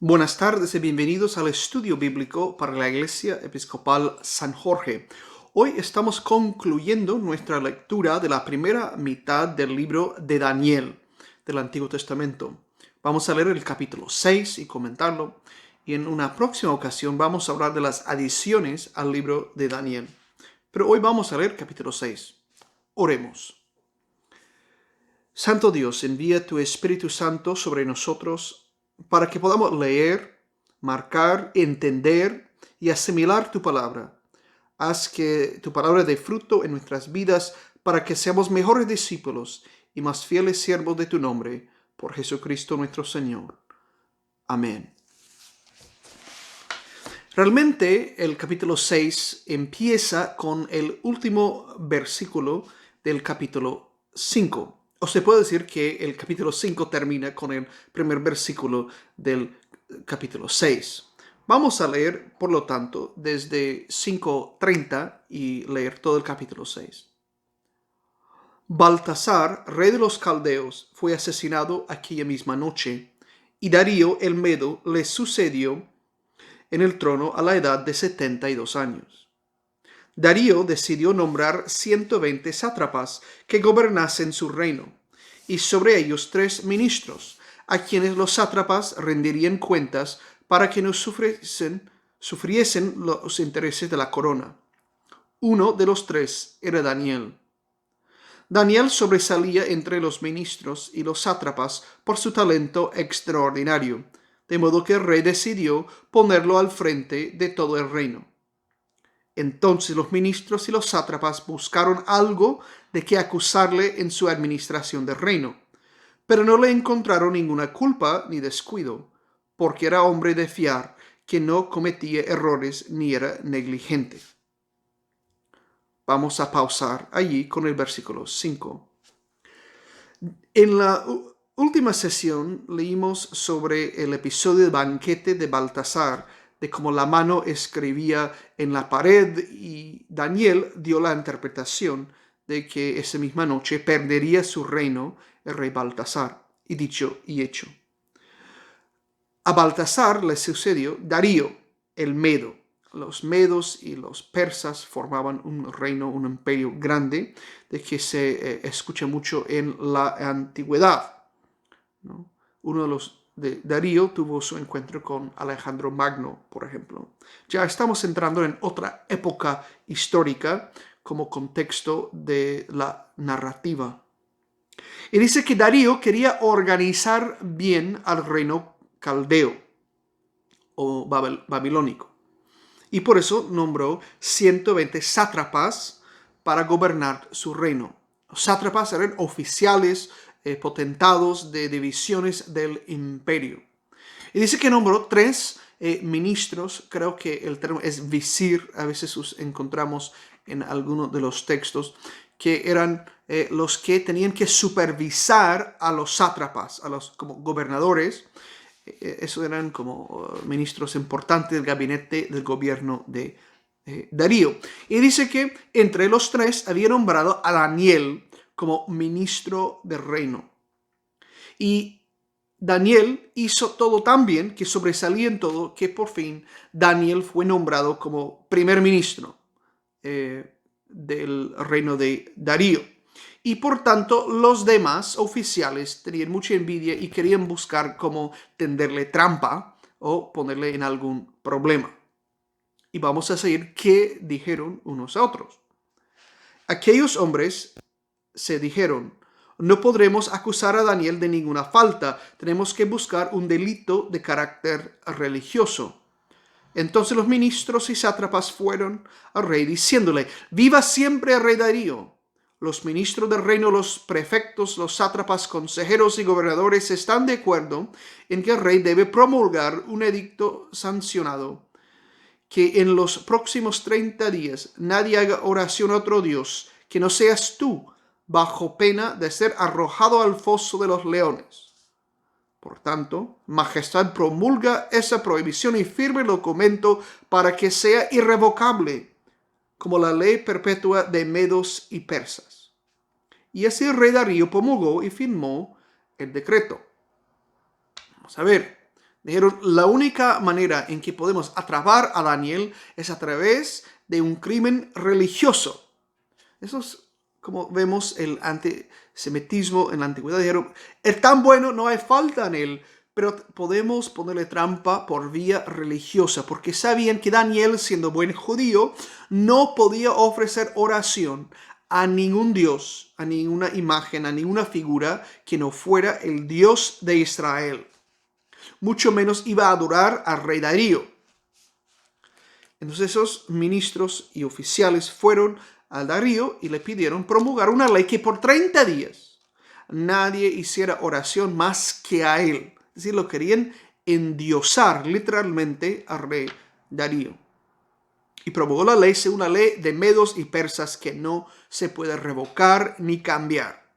Buenas tardes y bienvenidos al estudio bíblico para la Iglesia Episcopal San Jorge. Hoy estamos concluyendo nuestra lectura de la primera mitad del libro de Daniel del Antiguo Testamento. Vamos a leer el capítulo 6 y comentarlo, y en una próxima ocasión vamos a hablar de las adiciones al libro de Daniel. Pero hoy vamos a leer capítulo 6. Oremos. Santo Dios, envía tu Espíritu Santo sobre nosotros para que podamos leer, marcar, entender y asimilar tu palabra. Haz que tu palabra dé fruto en nuestras vidas para que seamos mejores discípulos y más fieles siervos de tu nombre, por Jesucristo nuestro Señor. Amén. Realmente el capítulo 6 empieza con el último versículo del capítulo 5. O se puede decir que el capítulo 5 termina con el primer versículo del capítulo 6. Vamos a leer, por lo tanto, desde 5:30 y leer todo el capítulo 6. Baltasar, rey de los caldeos, fue asesinado aquella misma noche, y Darío el Medo le sucedió en el trono a la edad de 72 años. Darío decidió nombrar 120 sátrapas que gobernasen su reino, y sobre ellos 3 ministros, a quienes los sátrapas rendirían cuentas para que no sufriesen los intereses de la corona. Uno de los 3 era Daniel. Daniel sobresalía entre los ministros y los sátrapas por su talento extraordinario, de modo que el rey decidió ponerlo al frente de todo el reino. Entonces los ministros y los sátrapas buscaron algo de qué acusarle en su administración del reino, pero no le encontraron ninguna culpa ni descuido, porque era hombre de fiar, que no cometía errores ni era negligente. Vamos a pausar allí con el versículo 5. En la última sesión leímos sobre el episodio del banquete de Baltasar, de cómo la mano escribía en la pared, y Daniel dio la interpretación de que esa misma noche perdería su reino el rey Baltasar, y dicho y hecho. A Baltasar le sucedió Darío el Medo. Los medos y los persas formaban un reino, un imperio grande, de que se escucha mucho en la antigüedad, ¿no? Uno de los de Darío tuvo su encuentro con Alejandro Magno, por ejemplo. Ya estamos entrando en otra época histórica como contexto de la narrativa. Y dice que Darío quería organizar bien al reino caldeo o babilónico, y por eso nombró 120 sátrapas para gobernar su reino. Los sátrapas eran oficiales potentados de divisiones del imperio. Y dice que nombró 3 ministros, creo que el término es visir, a veces los encontramos en algunos de los textos, que eran los que tenían que supervisar a los sátrapas, a los como gobernadores. Esos eran como ministros importantes del gabinete del gobierno de Darío. Y dice que entre los 3 había nombrado a Daniel como ministro del reino. Y Daniel hizo todo tan bien, que sobresalía en todo, que por fin Daniel fue nombrado como primer ministro del reino de Darío. Y por tanto los demás oficiales tenían mucha envidia y querían buscar cómo tenderle trampa o ponerle en algún problema. Y vamos a seguir qué dijeron unos a otros. Aquellos hombres se dijeron: no podremos acusar a Daniel de ninguna falta, tenemos que buscar un delito de carácter religioso. Entonces los ministros y sátrapas fueron al rey diciéndole: viva siempre el rey Darío. Los ministros del reino, los prefectos, los sátrapas, consejeros y gobernadores están de acuerdo en que el rey debe promulgar un edicto sancionado, que en los próximos 30 días nadie haga oración a otro Dios que no seas tú, bajo pena de ser arrojado al foso de los leones. Por tanto, Majestad promulga esa prohibición y firme el documento para que sea irrevocable, como la ley perpetua de medos y persas. Y así el rey Darío promulgó y firmó el decreto. Vamos a ver. Dijeron, la única manera en que podemos atrapar a Daniel es a través de un crimen religioso. Eso es como vemos el antisemitismo en la antigüedad. Dijeron, es tan bueno, no hay falta en él, pero podemos ponerle trampa por vía religiosa, porque sabían que Daniel, siendo buen judío, no podía ofrecer oración a ningún dios, a ninguna imagen, a ninguna figura que no fuera el Dios de Israel. Mucho menos iba a adorar al rey Darío. Entonces esos ministros y oficiales fueron al Darío y le pidieron promulgar una ley que por 30 días nadie hiciera oración más que a él. Es decir, lo querían endiosar literalmente al rey Darío. Y promulgó la ley, según la ley de medos y persas, que no se puede revocar ni cambiar.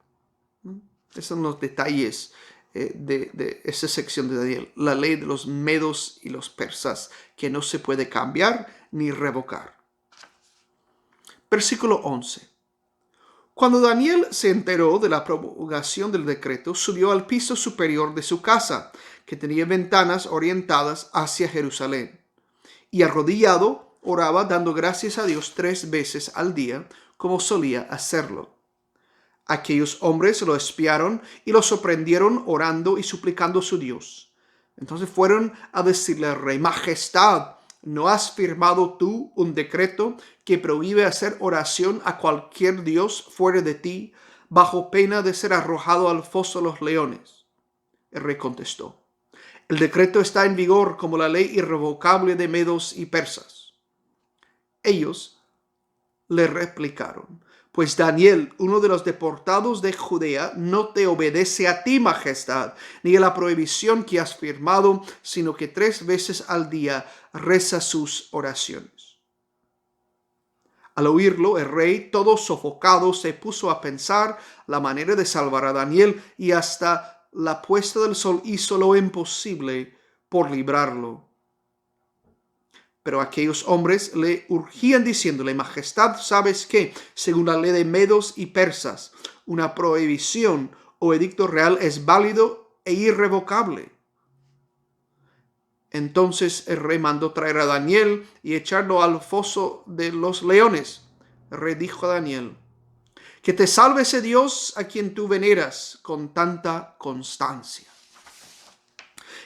Esos son los detalles de esa sección de Daniel. La ley de los medos y los persas, que no se puede cambiar ni revocar. Versículo 11. Cuando Daniel se enteró de la promulgación del decreto, subió al piso superior de su casa, que tenía ventanas orientadas hacia Jerusalén. Y arrodillado, oraba dando gracias a Dios 3 veces al día, como solía hacerlo. Aquellos hombres lo espiaron y lo sorprendieron orando y suplicando a su Dios. Entonces fueron a decirle al rey: Majestad, ¿no has firmado tú un decreto que prohíbe hacer oración a cualquier dios fuera de ti, bajo pena de ser arrojado al foso de los leones? El rey contestó: el decreto está en vigor como la ley irrevocable de medos y persas. Ellos le replicaron: pues Daniel, uno de los deportados de Judea, no te obedece a ti, majestad, ni a la prohibición que has firmado, sino que 3 veces al día reza sus oraciones. Al oírlo, el rey, todo sofocado, se puso a pensar la manera de salvar a Daniel, y hasta la puesta del sol hizo lo imposible por librarlo. Pero aquellos hombres le urgían diciéndole: Majestad, ¿sabes que, según la ley de medos y persas, una prohibición o edicto real es válido e irrevocable? Entonces el rey mandó traer a Daniel y echarlo al foso de los leones. El rey dijo a Daniel: que te salve ese Dios a quien tú veneras con tanta constancia.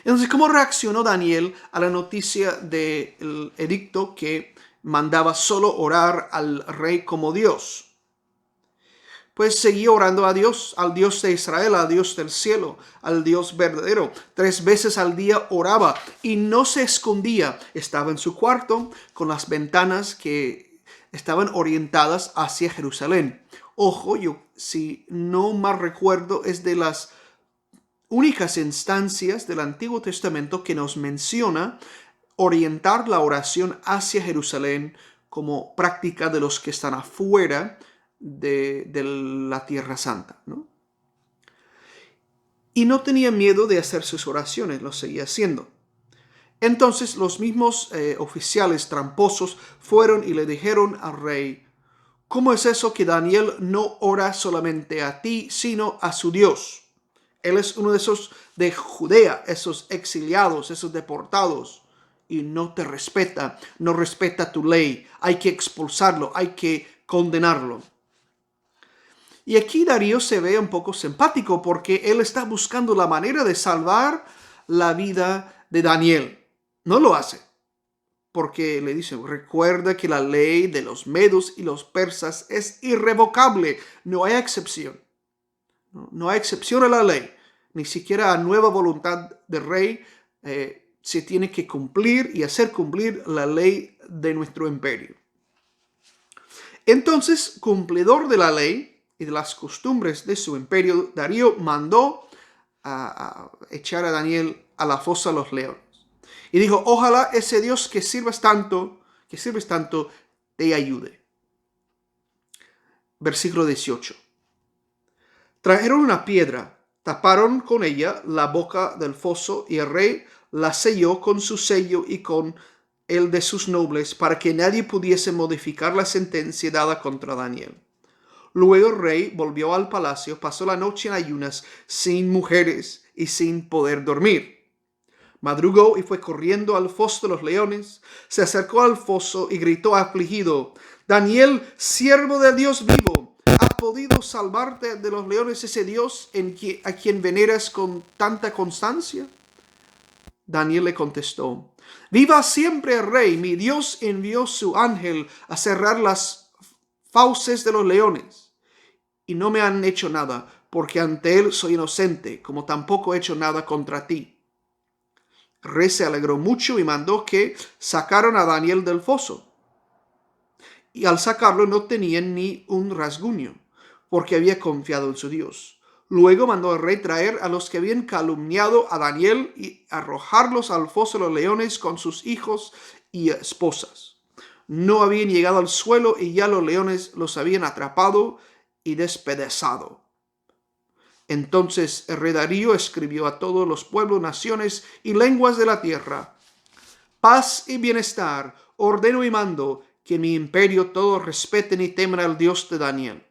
Entonces, ¿cómo reaccionó Daniel a la noticia del edicto que mandaba solo orar al rey como Dios? Pues seguía orando a Dios, al Dios de Israel, al Dios del cielo, al Dios verdadero. 3 veces al día oraba y no se escondía. Estaba en su cuarto con las ventanas que estaban orientadas hacia Jerusalén. Ojo, yo si no mal recuerdo, es de las únicas instancias del Antiguo Testamento que nos menciona orientar la oración hacia Jerusalén como práctica de los que están afuera de la Tierra Santa, ¿no? Y no tenía miedo de hacer sus oraciones, lo seguía haciendo. Entonces los mismos oficiales tramposos fueron y le dijeron al rey: ¿cómo es eso que Daniel no ora solamente a ti, sino a su Dios? Él es uno de esos de Judea, esos exiliados, esos deportados, y no te respeta, no respeta tu ley. Hay que expulsarlo, hay que condenarlo. Y aquí Darío se ve un poco simpático porque él está buscando la manera de salvar la vida de Daniel. No lo hace porque le dice: recuerda que la ley de los medos y los persas es irrevocable, no hay excepción. No hay excepción a la ley, ni siquiera a nueva voluntad del rey. Se tiene que cumplir y hacer cumplir la ley de nuestro imperio. Entonces, cumplidor de la ley y de las costumbres de su imperio, Darío mandó a echar a Daniel a la fosa de los leones. Y dijo: ojalá ese Dios que sirves tanto, te ayude. Versículo 18. Trajeron una piedra, taparon con ella la boca del foso, y el rey la selló con su sello y con el de sus nobles, para que nadie pudiese modificar la sentencia dada contra Daniel. Luego el rey volvió al palacio, pasó la noche en ayunas, sin mujeres y sin poder dormir. Madrugó y fue corriendo al foso de los leones. Se acercó al foso y gritó afligido: Daniel, siervo de Dios vivo, ¿ha podido salvarte de los leones ese Dios a quien veneras con tanta constancia? Daniel le contestó: Viva siempre el rey. Mi Dios envió su ángel a cerrar las fauces de los leones, y no me han hecho nada, porque ante él soy inocente, como tampoco he hecho nada contra ti. El rey se alegró mucho y mandó que sacaron a Daniel del foso. Y al sacarlo no tenían ni un rasguño, porque había confiado en su Dios. Luego mandó el rey traer a los que habían calumniado a Daniel y arrojarlos al foso de los leones con sus hijos y esposas. No habían llegado al suelo y ya los leones los habían atrapado y despedazado. Entonces el rey Darío escribió a todos los pueblos, naciones y lenguas de la tierra: Paz y bienestar, ordeno y mando que en mi imperio todos respeten y teman al Dios de Daniel.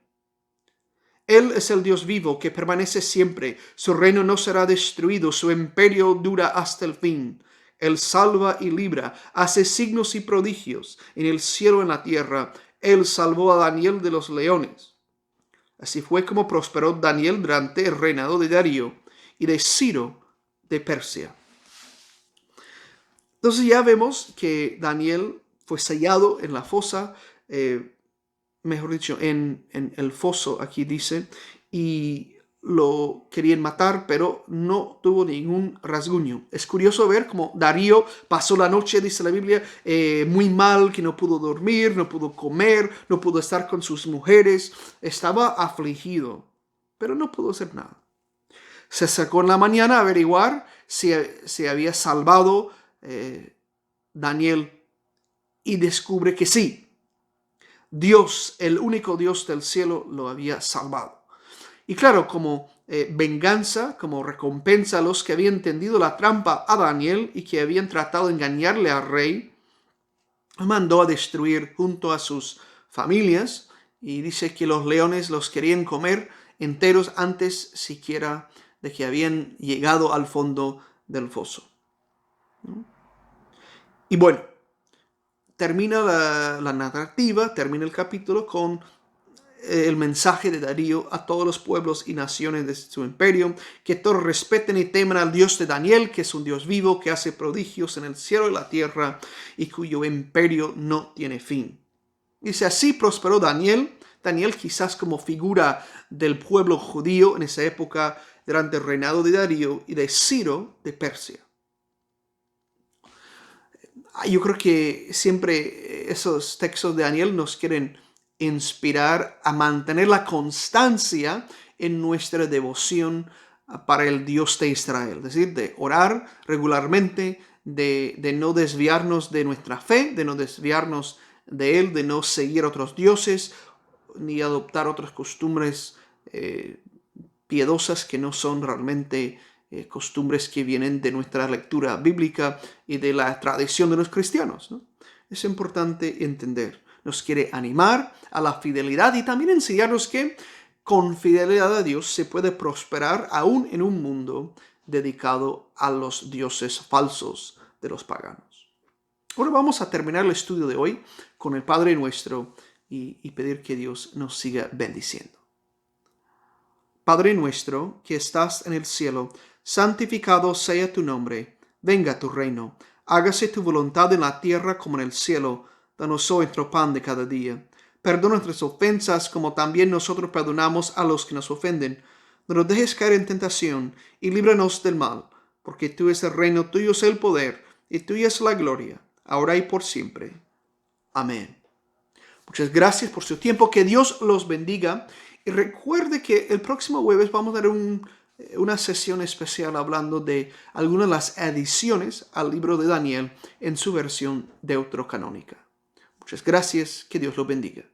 Él es el Dios vivo que permanece siempre. Su reino no será destruido, su imperio dura hasta el fin. Él salva y libra, hace signos y prodigios en el cielo y en la tierra. Él salvó a Daniel de los leones. Así fue como prosperó Daniel durante el reinado de Darío y de Ciro de Persia. Entonces ya vemos que Daniel fue sellado en la fosa, mejor dicho, en el foso, aquí dice, y lo querían matar, pero no tuvo ningún rasguño. Es curioso ver cómo Darío pasó la noche, dice la Biblia, muy mal, que no pudo dormir, no pudo comer, no pudo estar con sus mujeres, estaba afligido, pero no pudo hacer nada. Se sacó en la mañana a averiguar si había salvado Daniel, y descubre que sí. Dios, el único Dios del cielo, lo había salvado. Y claro, como venganza, como recompensa a los que habían tendido la trampa a Daniel y que habían tratado de engañarle al rey, mandó a destruir junto a sus familias, y dice que los leones los querían comer enteros antes siquiera de que habían llegado al fondo del foso. Y bueno, termina la narrativa, termina el capítulo con el mensaje de Darío a todos los pueblos y naciones de su imperio, que todos respeten y teman al Dios de Daniel, que es un Dios vivo, que hace prodigios en el cielo y la tierra, y cuyo imperio no tiene fin. Dice: así prosperó Daniel quizás como figura del pueblo judío en esa época durante el reinado de Darío y de Ciro de Persia. Yo creo que siempre esos textos de Daniel nos quieren inspirar a mantener la constancia en nuestra devoción para el Dios de Israel. Es decir, de orar regularmente, de no desviarnos de nuestra fe, de no desviarnos de Él, de no seguir otros dioses, ni adoptar otras costumbres piadosas que no son realmente costumbres que vienen de nuestra lectura bíblica y de la tradición de los cristianos, ¿no? Es importante entender. Nos quiere animar a la fidelidad y también enseñarnos que con fidelidad a Dios se puede prosperar aún en un mundo dedicado a los dioses falsos de los paganos. Ahora vamos a terminar el estudio de hoy con el Padre Nuestro y pedir que Dios nos siga bendiciendo. Padre nuestro que estás en el cielo, santificado sea tu nombre. Venga tu reino. Hágase tu voluntad en la tierra como en el cielo. Danos hoy nuestro pan de cada día. Perdona nuestras ofensas como también nosotros perdonamos a los que nos ofenden. No nos dejes caer en tentación y líbranos del mal, porque tú es el reino, tuyo es el poder y tuya es la gloria, ahora y por siempre. Amén. Muchas gracias por su tiempo. Que Dios los bendiga. Y recuerde que el próximo jueves vamos a dar una sesión especial hablando de algunas de las adiciones al libro de Daniel en su versión deuterocanónica. Muchas gracias. Que Dios los bendiga.